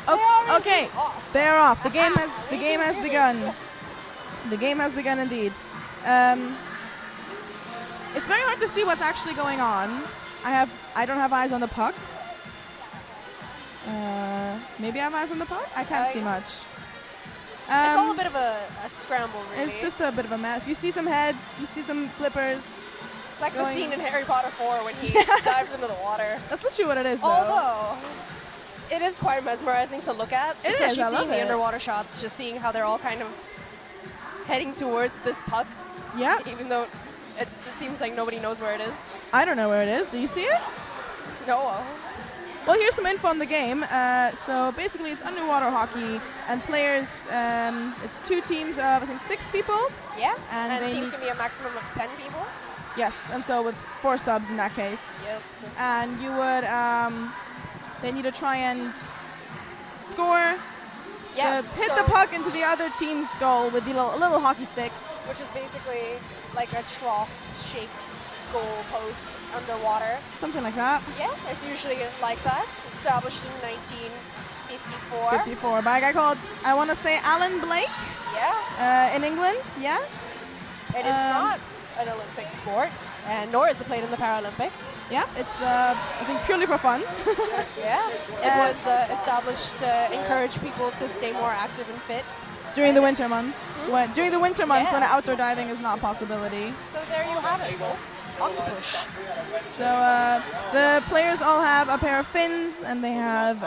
Oh, okay, they're off. The game has begun. The game has begun indeed. It's very hard to see what's actually going on. I don't have eyes on the puck. Maybe I have eyes on the puck? I can't see much. It's all a bit of a scramble, really. It's just a bit of a mess. You see some heads, you see some flippers. It's like the scene in Harry Potter 4 when he dives into the water. That's literally what it is, though. Although, it is quite mesmerizing to look at. It especially is, I seeing love the it. underwater shots, just seeing how they're all kind of heading towards this puck. Yeah. Even though it seems like nobody knows where it is. I don't know where it is. Do you see it? No. Well, here's some info on the game. So basically, it's underwater hockey, and players, it's 2 teams of, I think, 6 people. Yeah, And teams can be a maximum of 10 people. Yes, and so with 4 subs in that case. Yes. And you would, they need to try and score, hit the puck into the other team's goal with the little hockey sticks. Which is basically like a trough-shaped goal post underwater. Something like that. Yeah, it's usually like that. Established in 1954. 54 by a guy called, I want to say, Alan Blake. Yeah. In England, yeah. It is not an Olympic sport, and nor is it played in the Paralympics. Yeah, it's, I think, purely for fun. Yeah. It was established to encourage people to stay more active and fit. During the winter months. During the winter months when outdoor diving is not a possibility. So there you have it, folks. Octopush. So the players all have a pair of fins, and they have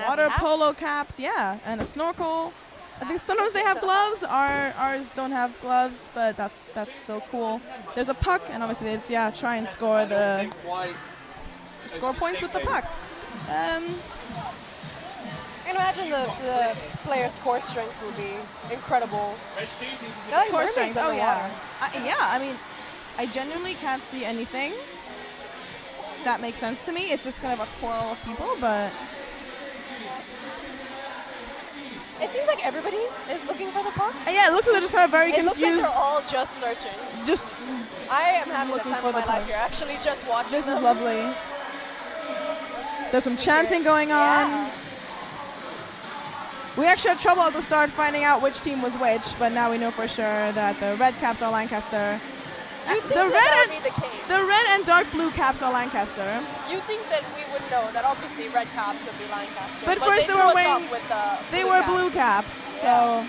water polo caps, and a snorkel. I think sometimes they have gloves. Ours don't have gloves, but that's still cool. There's a puck, and obviously they just try and score points with the puck. I can imagine the player's core strength would be incredible. Like core strength, oh yeah. I mean, I genuinely can't see anything that makes sense to me. It's just kind of a coral of people, but it seems like everybody is looking for the puck. Yeah, it looks like they're just kind of very confused. It looks like they're all just searching. I am having the time of my life here, actually, just watching This them. is lovely. There's some chanting going on. Yeah. We actually had trouble at the start finding out which team was which, but now we know for sure that the red caps are Lancaster. You think that would be the case? The red and dark blue caps are Lancaster. You think that we would know that obviously red caps would be Lancaster. But first they were wearing, they were blue caps. So,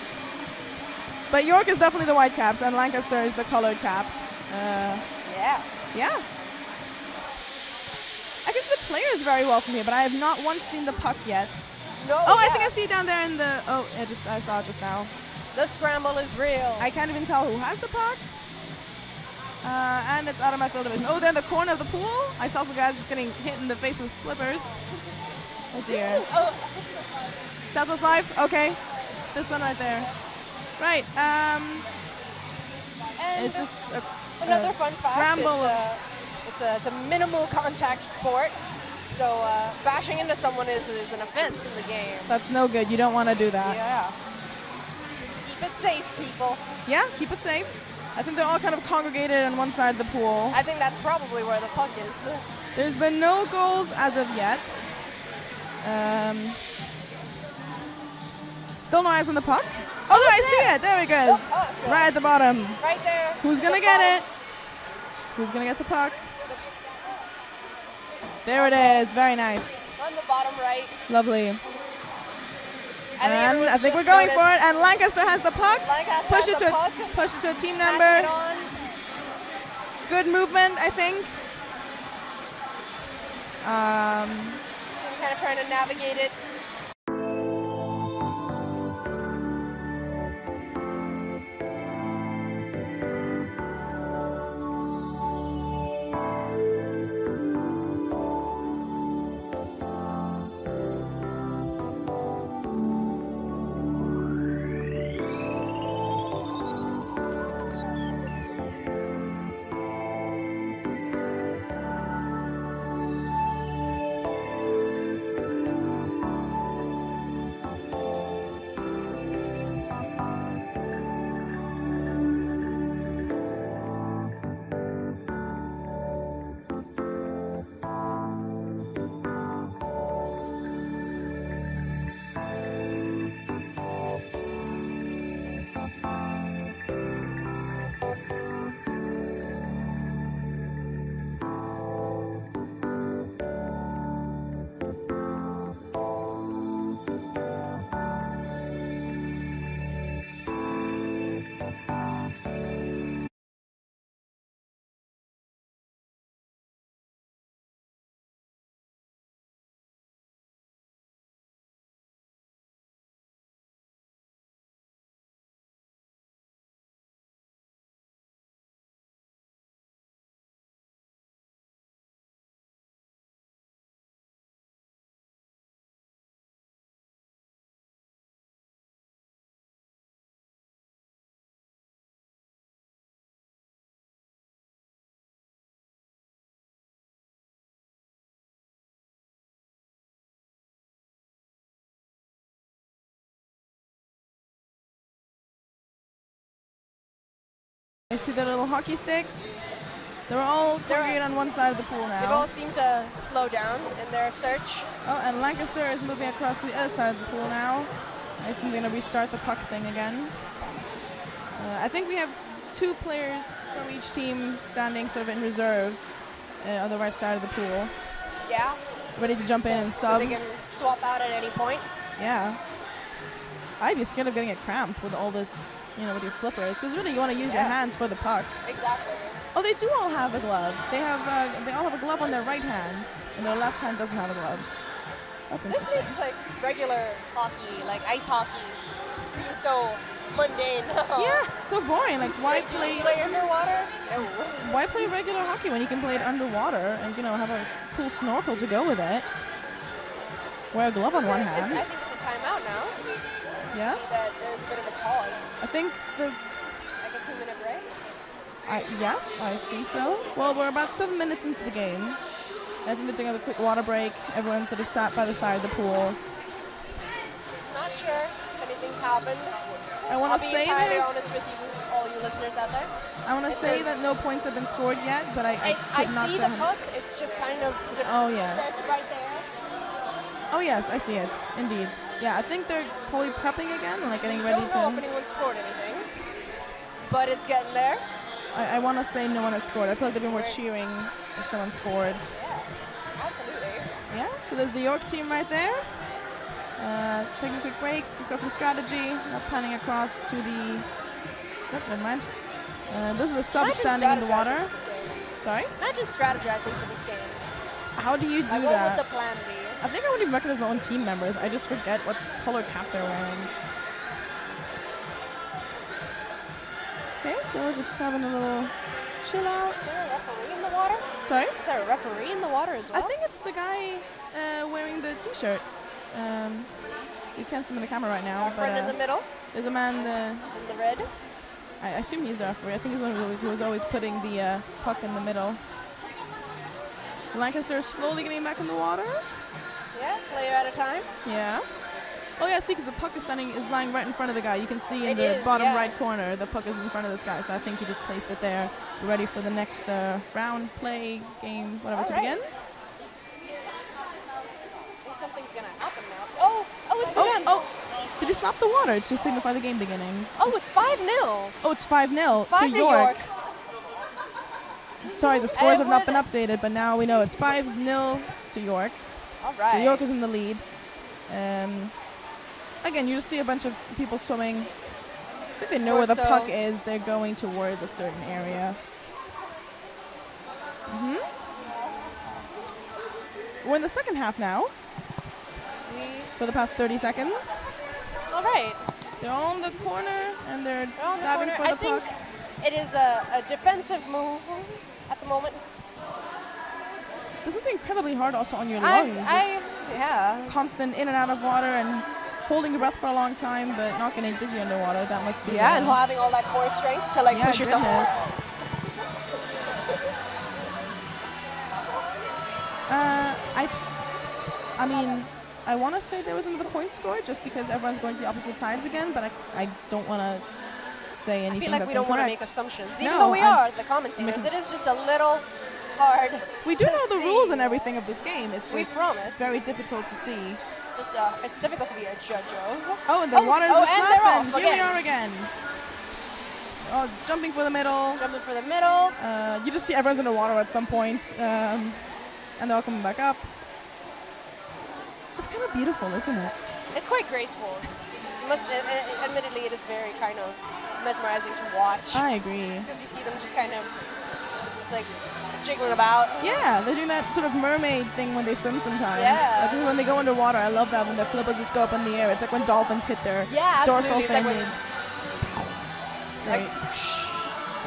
but York is definitely the white caps, and Lancaster is the colored caps. Yeah. I can see the players very well from here, but I have not once seen the puck yet. No, I think I see it down there in the. I saw it just now. The scramble is real. I can't even tell who has the puck. And it's out of my field of vision. Oh, they're in the corner of the pool. I saw some guys just getting hit in the face with flippers. Oh dear. That was live? Okay. This one right there. Right. And it's just another fun fact. Scramble. It's a minimal contact sport. So bashing into someone is an offense in the game. That's no good. You don't want to do that. Yeah. Keep it safe, people. Yeah, keep it safe. I think they're all kind of congregated on one side of the pool. I think that's probably where the puck is. There's been no goals as of yet. Still no eyes on the puck. Oh, there, I see it. There it goes. Right at the bottom. Right there. Who's going to get it? Who's going to get the puck? There it is. Very nice. On the bottom right. Lovely. And I think we're going for it. And Lancaster has the puck. Push it to a team member. Good movement, I think. So I'm kind of trying to navigate it. I see the little hockey sticks. They're all congregated on one side of the pool now. They've all seemed to slow down in their search. Oh, and Lancaster is moving across to the other side of the pool now. I assume they're going to restart the puck thing again. I think we have 2 players from each team standing sort of in reserve on the right side of the pool. Yeah. Ready to jump in and sub. So they can swap out at any point. Yeah. I'd be scared of getting a cramp with all this, with your flippers, because really you want to use your hands for the puck. Exactly. Oh, they do all have a glove. They all have a glove on their right hand, and their left hand doesn't have a glove. That's This interesting. makes like regular hockey, like ice hockey, seem so mundane. Yeah, so boring. Like, why Like, do you play underwater? No. Why play regular hockey when you can play it underwater and have a cool snorkel to go with it? Wear a glove on one hand. I think it's a timeout now. Yes. That there's a bit of a pause, I think like a 2-minute break. yes, I see so. Well, we're about 7 minutes into the game. I think they're doing a quick water break. Everyone's sort of sat by the side of the pool. Not sure if anything's happened. I want I'll to be say entirely this. honest with you, all you listeners out there. I want to say that no points have been scored yet, but I I could not see say the puck. It's just kind of Oh, yes. that's right there. Oh yes, I see it. Indeed. Yeah, I think they're probably prepping again, like getting ready Don't know if to. anyone scored anything, but it's getting there. I want to say no one has scored. I feel like they've been more Right. cheering if someone scored. Yeah, absolutely. Yeah, so there's the York team right there. Taking a quick break, discussing strategy, not panning across to the... Nope, never mind. Those are the subs standing in the water. Sorry? Imagine strategizing for this game. How do you do I go that? with the plan B. I think I wouldn't even recognize my own team members. I just forget what color cap they're wearing. Okay, so we're just having a little chill out. Is there a referee in the water? Sorry? Is there a referee in the water as well? I think it's the guy wearing the t-shirt. You can't see him in the camera right now, Our but friend in the middle, there's a man. in the red. I assume he's the referee. I think he's the one who was always putting the puck in the middle. Lancaster is slowly getting back in the water. Yeah, player at a time. Yeah. Oh yeah, see, because the puck is lying right in front of the guy. You can see in It the is, bottom yeah. right corner, the puck is in front of this guy. So I think he just placed it there, ready for the next round, play, game, whatever to All right. begin. I think something's gonna happen now. Oh, it's begun. Oh, did he stop the water to signify the game beginning? Oh, it's 5-0. Oh, it's 5-0 It's 5 to York. York. Sorry, the scores have not been updated, but now we know it's 5-0 to York. All So right. York is in the lead. Again, you just see a bunch of people swimming. I think they know Or where the so. puck is. They're going towards a certain area. We're in the second half now for the past 30 seconds. All right. They're all in the corner and they're They're on the diving corner. for the I think puck. it is a defensive move at the moment. This is incredibly hard also on your lungs. Yeah. Constant in and out of water and holding your breath for a long time, but not getting dizzy underwater. That must be Yeah, and having all that core strength to like push yourself goodness. forward. I mean, I want to say there was another point scored just because everyone's going to the opposite sides again, but I don't want to say anything I feel like that's we don't want to make incorrect. assumptions, No, even though we I'm are s- the commentators. It is just a little hard. We do to know the see. rules and everything of this game. It's We just promise. very difficult to see. It's just it's difficult to be a judge of. Oh, and the water's oh, the and slap, they're and off here we again. are again. Oh, jumping for the middle. Jumping for the middle. You just see everyone's in the water at some point, and they're all coming back up. It's kind of beautiful, isn't it? It's quite graceful. Admittedly, it is very kind of mesmerizing to watch I agree. because you see them just kind of it's like jiggling about. Yeah, they're doing that sort of mermaid thing when they swim sometimes. Yeah. Like when they go underwater, I love that when their flippers just go up in the air. It's like when dolphins hit their Yeah, dorsal absolutely. It's like fin. when- It's Like, great.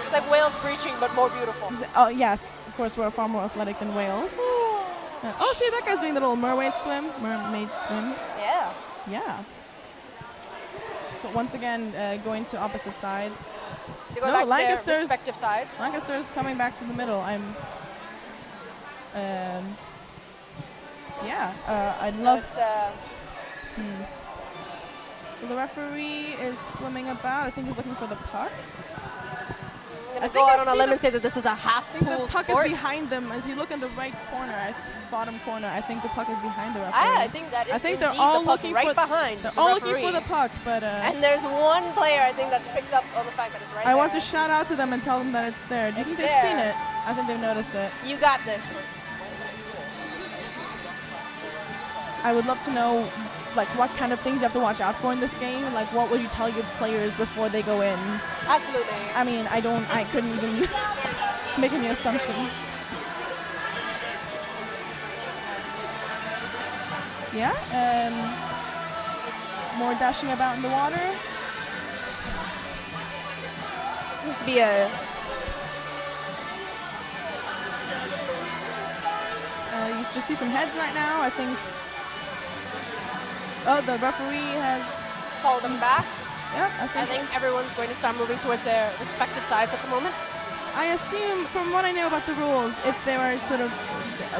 it's like whales breaching, but more beautiful. Oh, yes. Of course, we're far more athletic than whales. Oh, see, that guy's doing the little mermaid swim. Yeah. Yeah. So once again, going to opposite sides. They go No, back to their Lancaster's- respective sides. Lancaster's coming back to the middle. I'd So love. it's The referee is swimming about. I think he's looking for the puck. I'm I'm gonna go out on a limb and say that this is a half I think pool the puck sport. is behind them. As you look in the right corner, bottom corner, I think the puck is behind the referee. I think that is indeed they're all the puck looking right behind They're the all referee. looking for the puck, but And there's one player I think that's picked up on the fact that it's right I there. want to shout out to them and tell them that it's there. Do you think they've seen it? I think they've noticed it. You got this. I would love to know, like, what kind of things you have to watch out for in this game. Like, what would you tell your players before they go in? Absolutely. I mean, I couldn't even make any assumptions. Yeah, more dashing about in the water. Seems to be a... You just see some heads right now, I think. Oh, the referee has... Called them back. Yeah, I think everyone's going to start moving towards their respective sides at the moment. I assume, from what I know about the rules, if there are sort of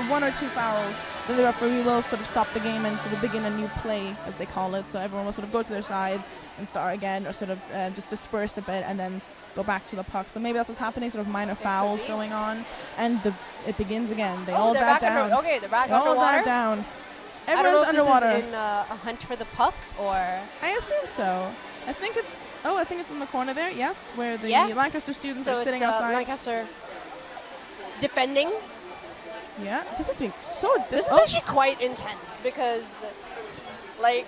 1 or 2 fouls, then the referee will sort of stop the game and sort of begin a new play, as they call it. So everyone will sort of go to their sides and start again, or sort of just disperse a bit and then go back to the puck. So maybe that's what's happening, sort of minor fouls going on, and it begins again. They all they're dive back down. Okay, they're back They all underwater. dive down. I don't know Everyone's if underwater. this is in a hunt for the puck or... I assume so. I think it's in the corner there, yes, where the Lancaster students so are sitting it's, outside. Lancaster defending. Yeah, this is being so... This is actually quite intense because, like,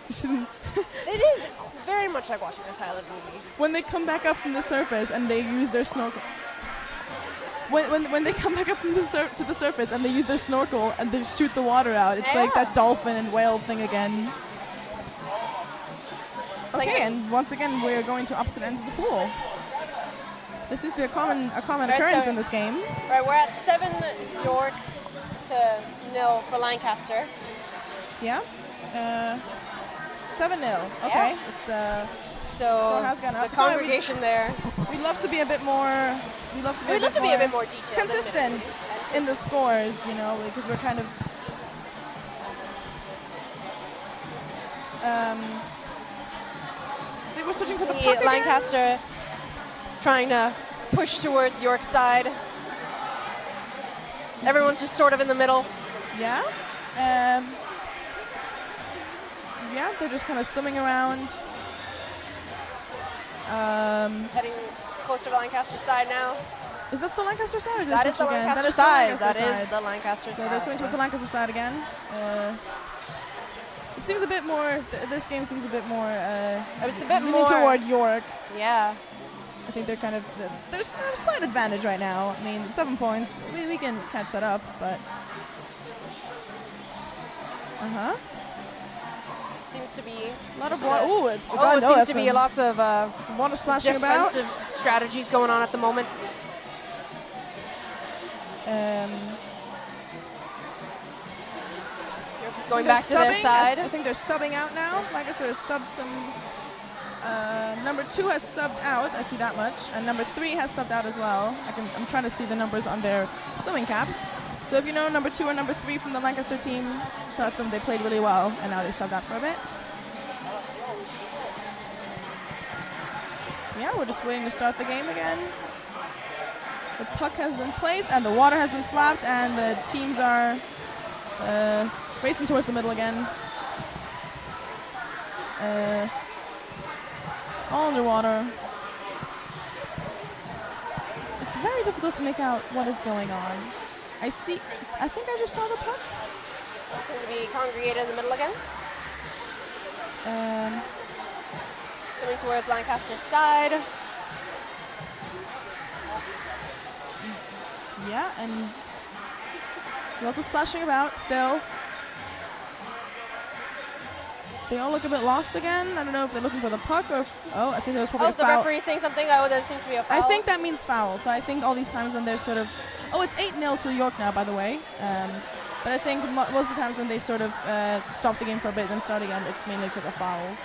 it is very much like watching a silent movie. When they come back up from the surface and they use their snorkel... When they come back up from to the surface and they use their snorkel and they shoot the water out, it's like that dolphin and whale thing again. Okay, and once again we're going to opposite ends of the pool. This is a common occurrence in this game. Right, we're at 7 York to 0 for Lancaster. Yeah. 7-0. Okay. Yeah. It's so has gone up. the congregation there. We'd love to be a bit more. We'd love to be a bit more detailed, consistent in the scores, you know, because we're kind of. I think we're switching for the puck Lancaster again. trying to push towards York's side. Everyone's just sort of in the middle. Yeah. Yeah, they're just kind of swimming around. Heading closer to Lancaster's side now. Is that the Lancaster side? Or That is the Lancaster side. That is the Lancaster side. So they're swinging towards the Lancaster side again. It seems a bit more. This game seems a bit more. It's a bit leaning more toward York. Yeah. I think they're kind of. There's a slight advantage right now. I mean, 7 points. We can catch that up, but. Seems to be a lot of water. Ooh, it seems to be lots of water splashing about. Defensive strategies going on at the moment. York is going back to their side. I think they're subbing out now. I guess they're subbed some. Number 2 has subbed out. I see that much, and number 3 has subbed out as well. I'm trying to see the numbers on their swimming caps. So if you know number 2 or number 3 from the Lancaster team, shout out to them. They played really well, and now they subbed out for a bit. Yeah, we're just waiting to start the game again. The puck has been placed, and the water has been slapped, and the teams are racing towards the middle again. All underwater. It's very difficult to make out what is going on. I think I just saw the puck. They seem to be congregated in the middle again. Swimming towards Lancaster's side. Yeah, and lots of splashing about still. They all look a bit lost again. I don't know if they're looking for the puck or I think there was probably a the foul. referee saying something. There seems to be a foul. I think that means foul. So I think all these times when they're sort of... Oh, it's 8-0 to York now, by the way. But I think most of the times when they sort of stop the game for a bit and start again, it's mainly because of fouls.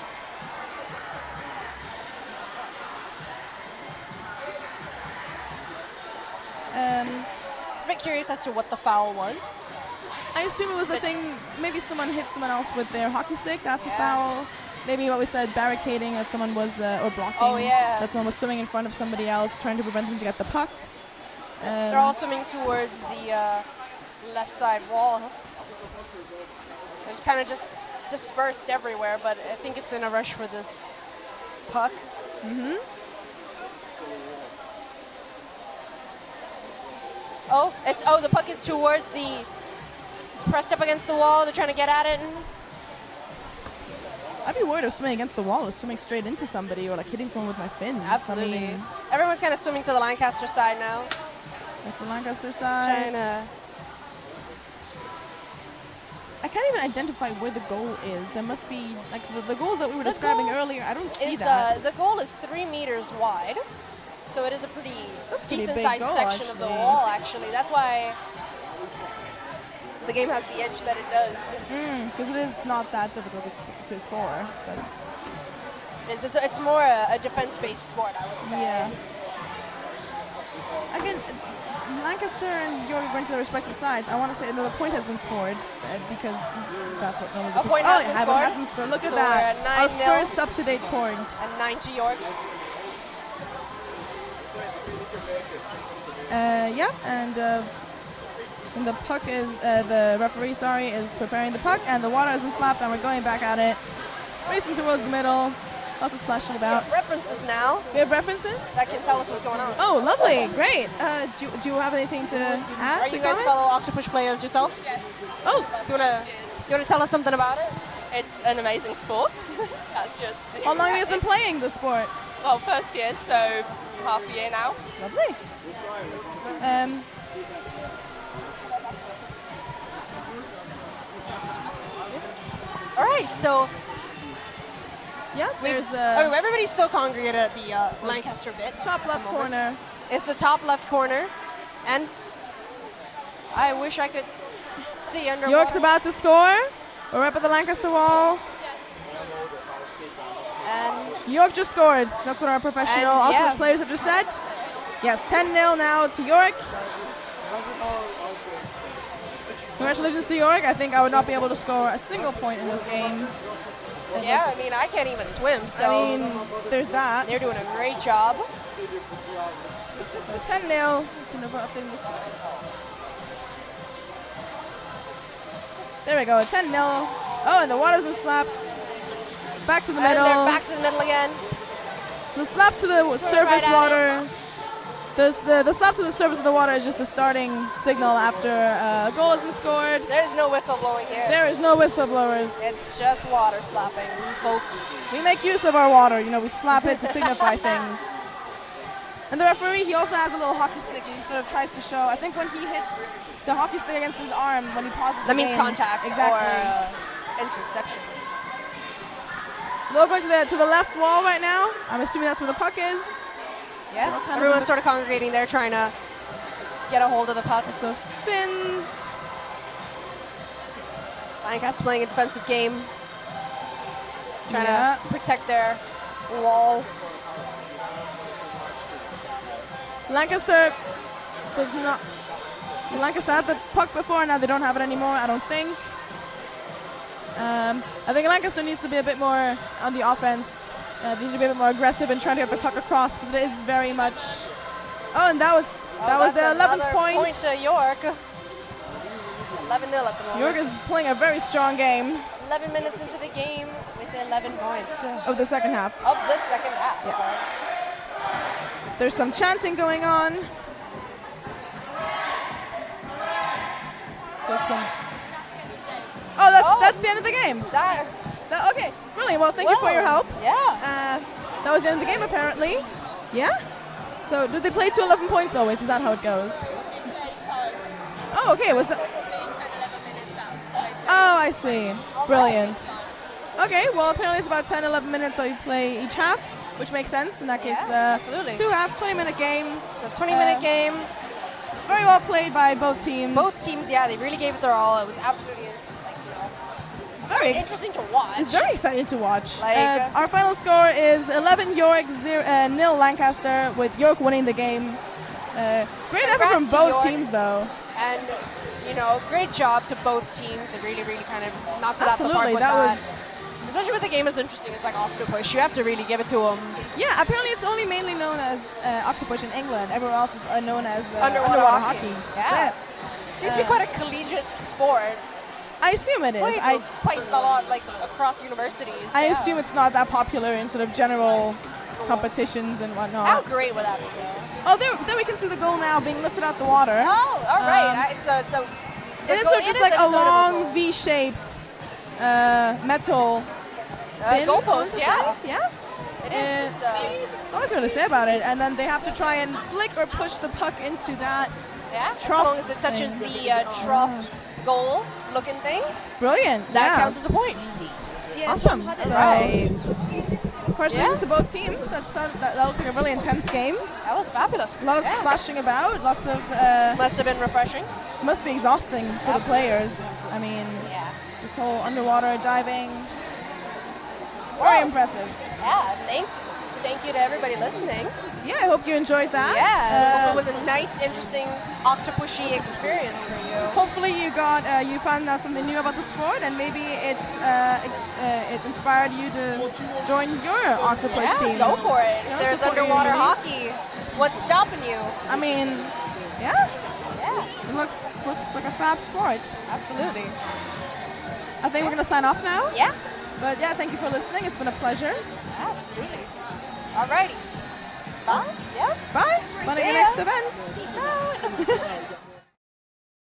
I'm a bit curious as to what the foul was. I assume it was the thing, maybe someone hit someone else with their hockey stick. That's a foul. maybe what we said, barricading that someone was, or blocking. Oh, yeah. That someone was swimming in front of somebody else, trying to prevent them to get the puck. They're all swimming towards the left side wall. It's kind of just dispersed everywhere, but I think it's in a rush for this puck. Mm-hmm. The puck is towards it's pressed up against the wall. They're trying to get at it. I'd be worried of swimming against the wall or swimming straight into somebody or like hitting someone with my fins. Absolutely. I mean, everyone's kind of swimming to the Lancaster side now. Like the Lancaster side. I can't even identify where the goal is. There must be, like, the goals that we were describing earlier, I don't see that. The goal is 3 meters wide, so it is a pretty decent-sized section of the actually. wall, actually. That's why the game has the edge that it does. Because it is not that difficult to score. It's more a defense-based sport, I would say. Yeah. Again, Lancaster and York going to their respective sides. I want to say another point has been scored because that's what normally A point has been scored. Look at So that. we're at 9-0. Our first up-to-date point. And 9 to York. And the puck is, the referee, sorry, is preparing the puck, and the water has been slapped, and we're going back at it. Racing towards the middle. Lots of splashing about. We have references now. We have references? That can tell us what's going on. Oh, lovely. Great. Do you have anything to add? Are you guys fellow Octopush players yourselves? Yes. Oh, do you want to tell us something about it? It's an amazing sport. That's just. How long have you been playing the sport? Well, first year, so half a year now. Lovely. All right, so yeah, there's everybody's still congregated at the Lancaster bit. Top left corner. It's the top left corner, and I wish I could see under. York's about to score. We're up at the Lancaster wall. And York just scored. That's what our professional Octopush players have just said. Yes, 10-0 now to York. Congratulations to York. I think I would not be able to score a single point in this game. Yeah, I mean, I can't even swim, so. I mean, there's that. They're doing a great job. 10-0. There we go, 10-0. Oh, and the water's been slapped. Back to the middle. And they're back to the middle again. The slap to the surface water. The slap to the surface of the water is just the starting signal after a goal has been scored. There's no whistle blowing here. There is no whistleblowers. It's just water slapping, folks. We make use of our water. You know, we slap it to signify things. And the referee, he also has a little hockey stick. He sort of tries to show. I think when he hits the hockey stick against his arm, when he pauses the That means game, contact exactly. or interception. They'll go to the left wall right now. I'm assuming that's where the puck is. Yeah, everyone's sort of congregating there, trying to get a hold of the puck. So Finns. Lancaster playing a defensive game, trying to protect their wall. Lancaster does not. Lancaster had the puck before, now they don't have it anymore, I don't think. I think Lancaster needs to be a bit more on the offense. They need to be a bit more aggressive and trying to get the puck across because it is very much. Oh, and that was the 11th point. Point to York. 11-0 at the moment. York is playing a very strong game. 11 minutes into the game with 11 points. Of the second half. Of the second half. Yes. There's some chanting going on. There's some. Oh, that's the end of the game. Okay, brilliant. Well, thank you for your help. Yeah. That was the end of the game, apparently. Yeah? So, do they play to 11 points always? Is that how it goes? Oh, okay. Was that? Oh, I see. Brilliant. Okay, well, apparently it's about 10, 11 minutes that you play each half, which makes sense. In that case, absolutely. 2 halves, 20-minute game. A 20-minute game. Very well played by both teams. Both teams, yeah, they really gave it their all. It was absolutely very interesting to watch. It's very exciting to watch. Like, our final score is 11 York, 0 Lancaster, with York winning the game. Great effort from both teams, though. And, great job to both teams. They really, really kind of knocked it out the park with that. Especially with the game as interesting as like Octopush, you have to really give it to them. Yeah, apparently it's only mainly known as Octopush in England. Everywhere else is known as Underwater hockey. That's Yeah. it. Seems to be quite a collegiate sport. I assume it is. Played quite a lot like across universities. I yeah. assume it's not that popular in sort of general Schools. competitions and whatnot. How great would that be? Oh, there we can see the goal now being lifted out the water. Oh, all right. It is sort of just like a long V-shaped metal bin, goalpost, yeah. Yeah. It is. That's all I can really say about it. And then they have to try and flick or push the puck into that. Yeah, trough as long as it touches thing. the trough goal looking thing, Brilliant. that yeah. counts as a point. Awesome. So, Right. congratulations Yeah. to both teams. That looked like a really intense game. That was fabulous. A lot of Yeah. splashing about. Lots of Must have been refreshing. must be exhausting for the players. I mean, Yeah. this whole underwater diving. Very Well, impressive. Yeah, thank you to everybody listening. Yeah, I hope you enjoyed that. Yeah, it was a nice, interesting Octopushy experience for you. Hopefully you got you found out something new about the sport, and maybe it inspired you to join your Octopush Yeah, team. go for it. You know, There's support your underwater community. hockey. What's stopping you? I mean, yeah, Yeah, it looks like a fab sport. absolutely. I think we're gonna sign off now. Yeah, But yeah, thank you for listening. It's been a pleasure. absolutely. Alrighty. Bye. Yes. Bye. Bye at your See ya. next event. Peace out.